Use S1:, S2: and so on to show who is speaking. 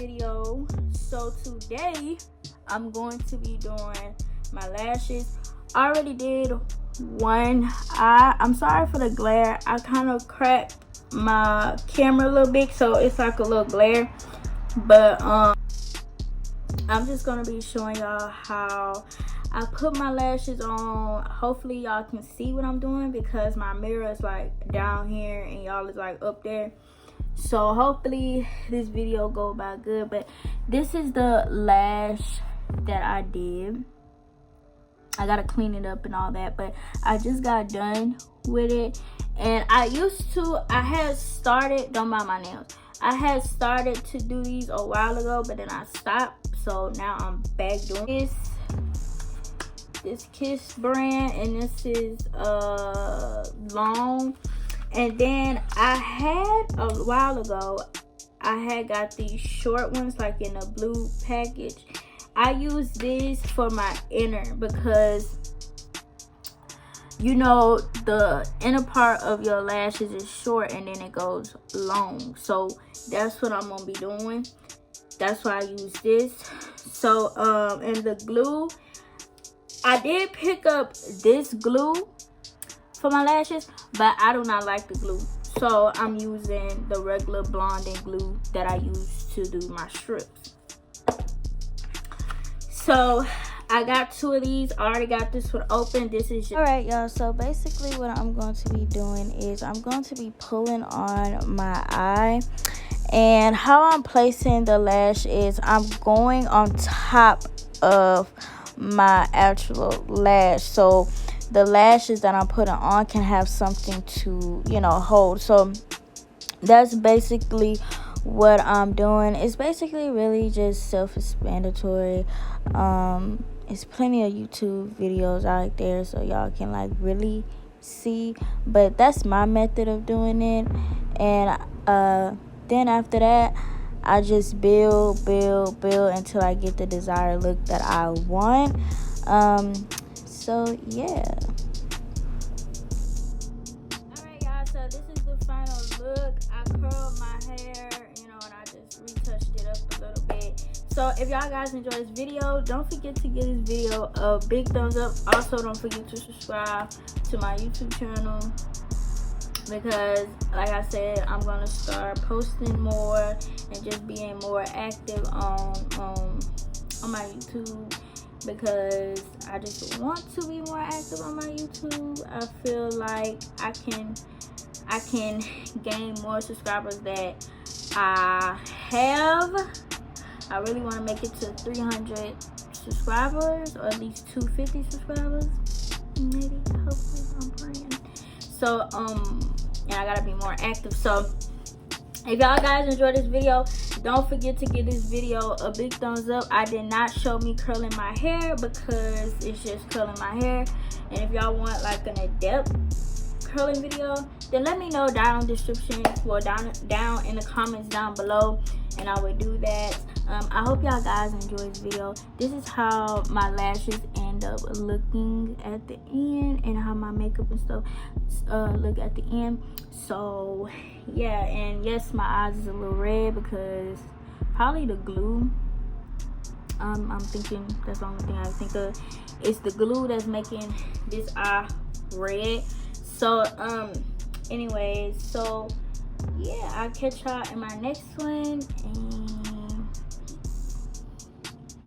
S1: video. So today I'm going to be doing my lashes. I already did one eye. I'm sorry for the glare. I kind of cracked my camera a little bit, so it's like a little glare, but I'm just gonna be showing y'all how I put my lashes on. Hopefully y'all can see what I'm doing because my mirror is like down here and y'all is like up there. So hopefully this video go by good. But this is the lash that I did. I gotta clean it up and all that, but I just got done with it. And I had started, don't mind my nails, I had started to do these a while ago, but then I stopped. So now I'm back doing this Kiss brand, and this is long. And then I had a while ago, I had got these short ones like in a blue package. I use this for my inner because you know the inner part of your lashes is short and then it goes long. So that's what I'm gonna be doing. That's why I use this. So and the glue, I did pick up this glue for my lashes, but I do not like the glue. So I'm using the regular blonding glue that I use to do my strips. So I got two of these. I already got this one open. This is all right, y'all. So basically what I'm going to be doing is I'm going to be pulling on my eye. And how I'm placing the lash is I'm going on top of my actual lash. So the lashes that I'm putting on can have something to, you know, hold. So that's basically what I'm doing. It's basically really just self-explanatory. It's plenty of YouTube videos out there so y'all can like really see, but that's my method of doing it. And then after that I just build until I get the desired look that I want. So yeah. Alright y'all, so this is the final look. I curled my hair, you know, and I just retouched it up a little bit. So if y'all guys enjoy this video, don't forget to give this video a big thumbs up. Also don't forget to subscribe to my YouTube channel, because like I said, I'm gonna start posting more and just being more active on my YouTube, because I just want to be more active on my YouTube. I feel like I can gain more subscribers that I have. I really want to make it to 300 subscribers, or at least 250 subscribers, maybe, hopefully, I'm praying. So and I gotta be more active. So if y'all guys enjoyed this video, don't forget to give this video a big thumbs up. I did not show me curling my hair because it's just curling my hair. And if y'all want like an in-depth curling video, then let me know down in the description, or down in the comments down below, and I will do that. I hope y'all guys enjoyed this video. This is how my lashes end up looking at the end, and how my makeup and stuff look at the end. So yeah, and yes, my eyes is a little red because probably the glue. I'm thinking that's the only thing I think of. It's the glue that's making this eye red. So anyways, so yeah, I'll catch y'all in my next one, and